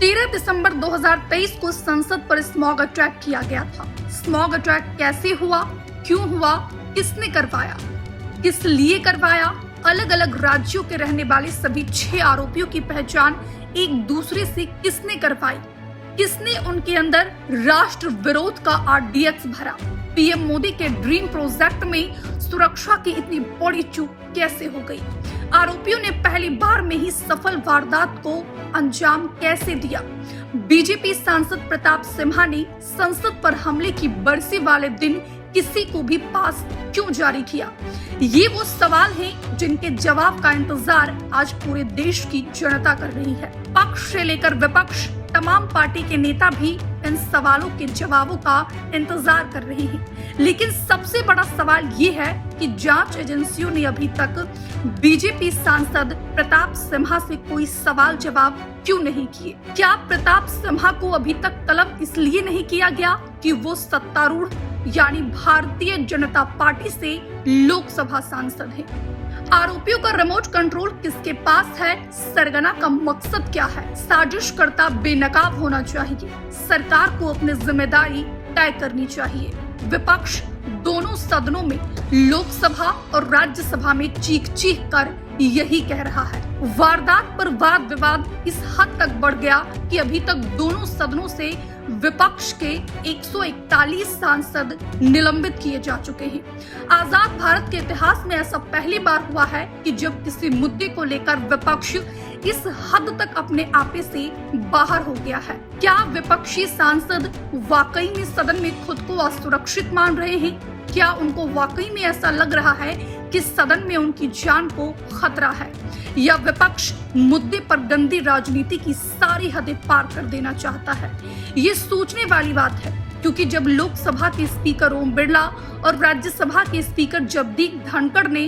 13 दिसंबर 2023 को संसद पर स्मॉग अटैक किया गया था। स्मॉग अटैक कैसे हुआ, क्यों हुआ, किसने करवाया, किस लिए करवाया, अलग अलग राज्यों के रहने वाले सभी 6 आरोपियों की पहचान एक दूसरे से किसने करवाई, किसने उनके अंदर राष्ट्र विरोध का आरडीएक्स भरा, पीएम मोदी के ड्रीम प्रोजेक्ट में सुरक्षा की इतनी बड़ी चूक कैसे हो गई, आरोपियों ने पहली बार में ही सफल वारदात को अंजाम कैसे दिया, बीजेपी सांसद प्रताप सिम्हा ने संसद पर हमले की बरसी वाले दिन किसी को भी पास क्यों जारी किया। ये वो सवाल हैं जिनके जवाब का इंतजार आज पूरे देश की जनता कर रही है। पक्ष से लेकर विपक्ष तमाम पार्टी के नेता भी इन सवालों के जवाबों का इंतजार कर रहे हैं। लेकिन सबसे बड़ा सवाल ये है कि जांच एजेंसियों ने अभी तक बीजेपी सांसद प्रताप सिम्हा से कोई सवाल जवाब क्यों नहीं किए। क्या प्रताप सिम्हा को अभी तक तलब इसलिए नहीं किया गया कि वो सत्तारूढ़ यानी भारतीय जनता पार्टी से लोकसभा सांसद हैं? आरोपियों का रिमोट कंट्रोल किसके पास है? सरगना का मकसद क्या है? साजिशकर्ता बेनकाब होना चाहिए। सरकार को अपनी जिम्मेदारी तय करनी चाहिए। विपक्ष दोनों सदनों में, लोकसभा और राज्यसभा में चीख चीख कर यही कह रहा है। वारदात पर वाद विवाद इस हद तक बढ़ गया कि अभी तक दोनों सदनों से विपक्ष के 141 सांसद निलंबित किए जा चुके हैं। आजाद भारत के इतिहास में ऐसा पहली बार हुआ है कि जब किसी मुद्दे को लेकर विपक्ष इस हद तक अपने आपे से बाहर हो गया है। क्या विपक्षी सांसद वाकई में सदन में खुद को असुरक्षित मान रहे हैं? क्या उनको वाकई में ऐसा लग रहा है कि सदन में उनकी जान को खतरा है, या विपक्ष मुद्दे पर गंदी राजनीति की सारी हदें पार कर देना चाहता है? ये सोचने वाली बात है, क्योंकि जब लोकसभा के स्पीकर ओम बिरला और राज्यसभा के स्पीकर जगदीप धनखड़ ने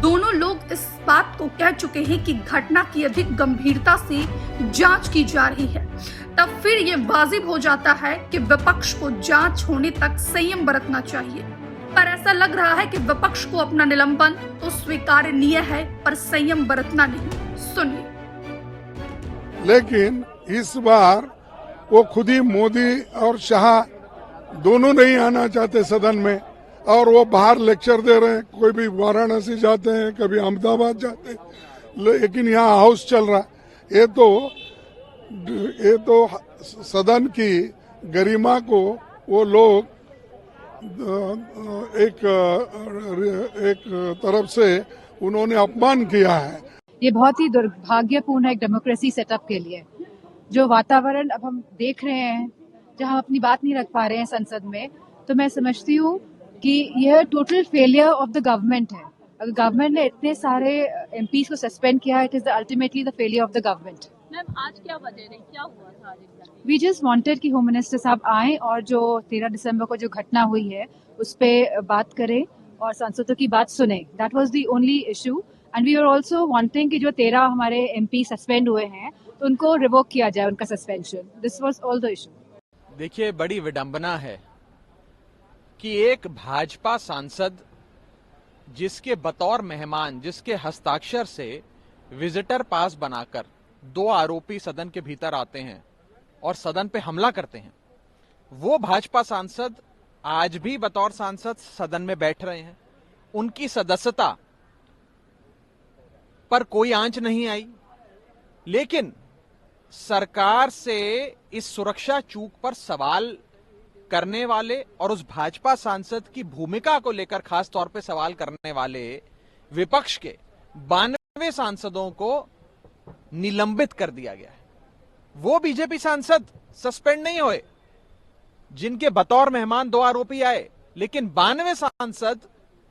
दोनों लोग इस बात को कह चुके हैं कि घटना की अधिक गंभीरता से जांच की जा रही है, तब फिर ये वाजिब हो जाता है कि विपक्ष को जांच होने तक संयम बरतना चाहिए। पर ऐसा लग रहा है कि विपक्ष को अपना निलंबन तो स्वीकार्य है, पर संयम बरतना नहीं। सुनिए। लेकिन इस बार वो खुद ही मोदी और शाह दोनों नहीं आना चाहते सदन में, और वो बाहर लेक्चर दे रहे हैं। कोई भी वाराणसी जाते हैं, कभी अहमदाबाद जाते हैं, लेकिन यहाँ हाउस चल रहा है। ये तो सदन की गरिमा को वो लोग एक तरफ से उन्होंने अपमान किया है। ये बहुत ही दुर्भाग्यपूर्ण है एक डेमोक्रेसी सेटअप के लिए। जो वातावरण अब हम देख रहे हैं, जहां हम अपनी बात नहीं रख पा रहे हैं संसद में, तो मैं समझती हूँ कि यह total failure of the government है। अगर गवर्नमेंट ने इतने सारे एमपीज को सस्पेंड किया, it is ultimately the failure of the government. Ma'am, आज क्या वजह रही, क्या हुआ था आज? वी जस्ट वांटेड कि होम मिनिस्टर साहब आए और जो 13 दिसंबर को जो घटना हुई है उस पे बात करें और सांसदों की बात सुने। That was the only issue. And we are also wanting कि जो 13 हमारे एमपी सस्पेंड हुए हैं तो उनको रिवोक किया जाए, उनका suspension. This was all the issue. देखिए, बड़ी विडंबना है कि एक भाजपा सांसद जिसके बतौर मेहमान, जिसके हस्ताक्षर से विजिटर पास बनाकर 2 आरोपी सदन के भीतर आते हैं और सदन पे हमला करते हैं, वो भाजपा सांसद आज भी बतौर सांसद सदन में बैठ रहे हैं। उनकी सदस्यता पर कोई आंच नहीं आई, लेकिन सरकार से इस सुरक्षा चूक पर सवाल करने वाले और उस भाजपा सांसद की भूमिका को लेकर खास तौर पे सवाल करने वाले विपक्ष के 92 सांसदों को निलंबित कर दिया गया है। वो बीजेपी सांसद सस्पेंड नहीं हुए जिनके बतौर मेहमान 2 आरोपी आए, लेकिन 92 सांसद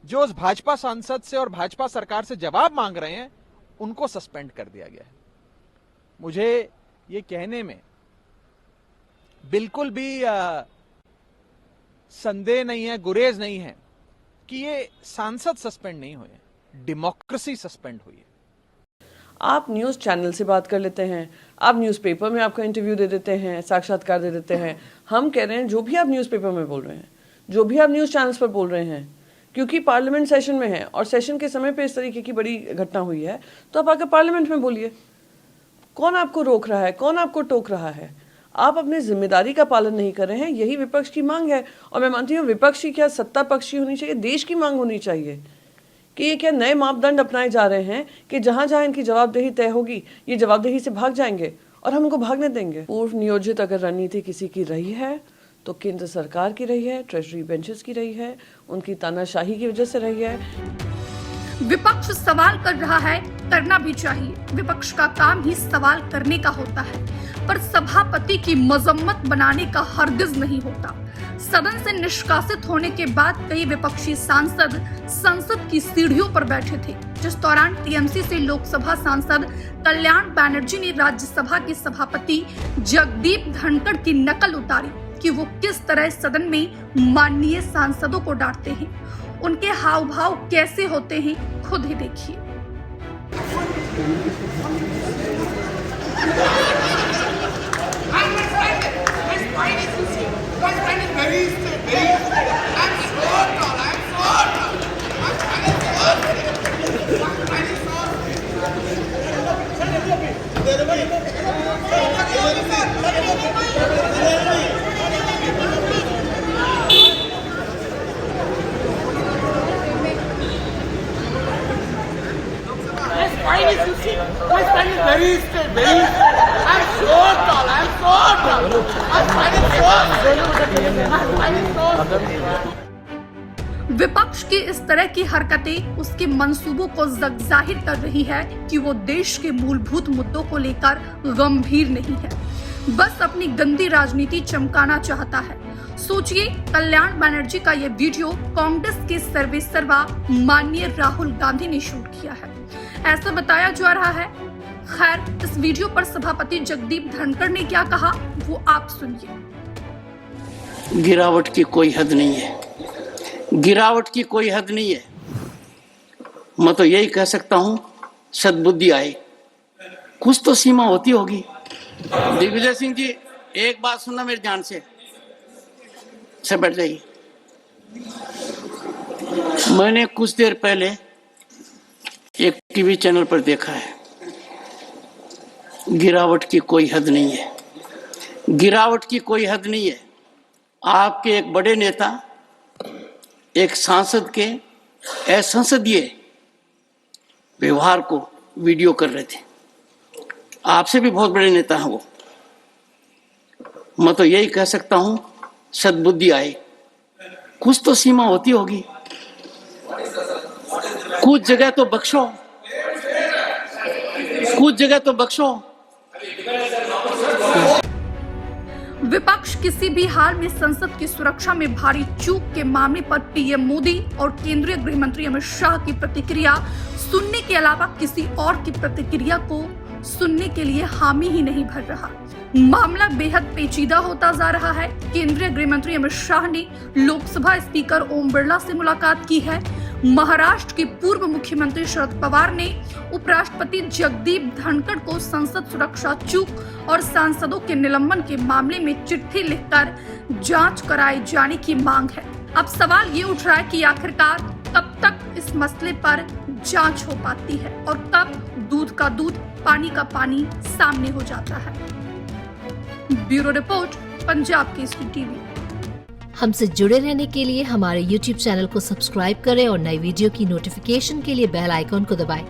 जो उस भाजपा सांसद से और भाजपा सरकार से जवाब मांग रहे हैं, उनको सस्पेंड कर दिया गया है। मुझे ये कहने में बिल्कुल भी संदेह नहीं है, गुरेज नहीं है कि ये सांसद सस्पेंड नहीं हुए, डेमोक्रेसी सस्पेंड हुई है। आप न्यूज़ चैनल से बात कर लेते हैं, आप न्यूज़पेपर में आपका इंटरव्यू दे देते हैं, साक्षात्कार दे देते हैं। हम कह रहे हैं जो भी आप न्यूज़पेपर में बोल रहे हैं, जो भी आप न्यूज़ चैनल्स पर बोल रहे हैं, क्योंकि पार्लियामेंट सेशन में है और सेशन के समय पे इस तरीके की बड़ी घटना हुई है, तो आप आकर पार्लियामेंट में बोलिए। कौन आपको रोक रहा है, कौन आपको टोक रहा है? आप अपनी जिम्मेदारी का पालन नहीं कर रहे हैं, यही विपक्ष की मांग है। और मैं मानती हूँ विपक्ष की क्या सत्ता पक्ष की होनी चाहिए, देश की मांग होनी चाहिए कि ये क्या नए मापदंड अपनाए जा रहे हैं कि जहां जहां इनकी जवाबदेही तय होगी ये जवाबदेही से भाग जाएंगे और हम उनको भागने देंगे। पूर्व नियोजित अगर रणनीति किसी की रही है तो केंद्र सरकार की रही है, ट्रेजरी बेंचेस की रही है, उनकी तानाशाही की वजह से रही है। विपक्ष सवाल कर रहा है, करना भी चाहिए। विपक्ष का काम ही सवाल करने का होता है, पर सभापति की मजम्मत बनाने का हरगिज नहीं होता। सदन से निष्कासित होने के बाद कई विपक्षी सांसद संसद की सीढ़ियों पर बैठे थे, जिस दौरान टीएमसी से लोकसभा सांसद कल्याण बनर्जी ने राज्यसभा के सभापति जगदीप धनखड़ की नकल उतारी कि वो किस तरह सदन में माननीय सांसदों को डांटते हैं। उनके हाव भाव कैसे होते हैं खुद ही देखिए। विपक्ष की इस तरह की हरकतें उसके मंसूबों को जाहिर कर रही है कि वो देश के मूलभूत मुद्दों को लेकर गंभीर नहीं है, बस अपनी गंदी राजनीति चमकाना चाहता है। सोचिए, कल्याण बनर्जी का ये वीडियो कांग्रेस के सर्वेसर्वा माननीय राहुल गांधी ने शूट किया है, ऐसा बताया जा रहा है। खैर, इस वीडियो पर सभापति जगदीप धनखड़ ने क्या कहा वो आप सुनिए। गिरावट की कोई हद नहीं है, गिरावट की कोई हद नहीं है। मैं तो यही कह सकता हूं, सद्बुद्धि आए, कुछ तो सीमा होती होगी। दिग्विजय सिंह जी, एक बात सुनना मेरे ध्यान से बैठ जाइए। मैंने कुछ देर पहले एक टीवी चैनल पर देखा है, गिरावट की कोई हद नहीं है, गिरावट की कोई हद नहीं है। आपके एक बड़े नेता एक सांसद के असंसदीय व्यवहार को वीडियो कर रहे थे। आपसे भी बहुत बड़े नेता हैं वो। मैं तो यही कह सकता हूं, सद्बुद्धि आए, कुछ तो सीमा होती होगी। कुछ जगह तो बख्शो, कुछ जगह तो बख्शो। विपक्ष किसी भी हाल में संसद की सुरक्षा में भारी चूक के मामले पर पीएम मोदी और केंद्रीय गृह मंत्री अमित शाह की प्रतिक्रिया सुनने के अलावा किसी और की प्रतिक्रिया को सुनने के लिए हामी ही नहीं भर रहा। मामला बेहद पेचीदा होता जा रहा है। केंद्रीय गृह मंत्री अमित शाह ने लोकसभा स्पीकर ओम बिरला से मुलाकात की है। महाराष्ट्र के पूर्व मुख्यमंत्री शरद पवार ने उपराष्ट्रपति जगदीप धनखड़ को संसद सुरक्षा चूक और सांसदों के निलंबन के मामले में चिट्ठी लिखकर जांच कराए जाने की मांग है। अब सवाल ये उठ रहा है कि आखिरकार कब तक इस मसले पर जांच हो पाती है और कब दूध का दूध पानी का पानी सामने हो जाता है। Bureau report, Punjab Kesari TV. हमसे जुड़े रहने के लिए हमारे YouTube चैनल को सब्सक्राइब करें और नई वीडियो की नोटिफिकेशन के लिए बेल आइकॉन को दबाएं।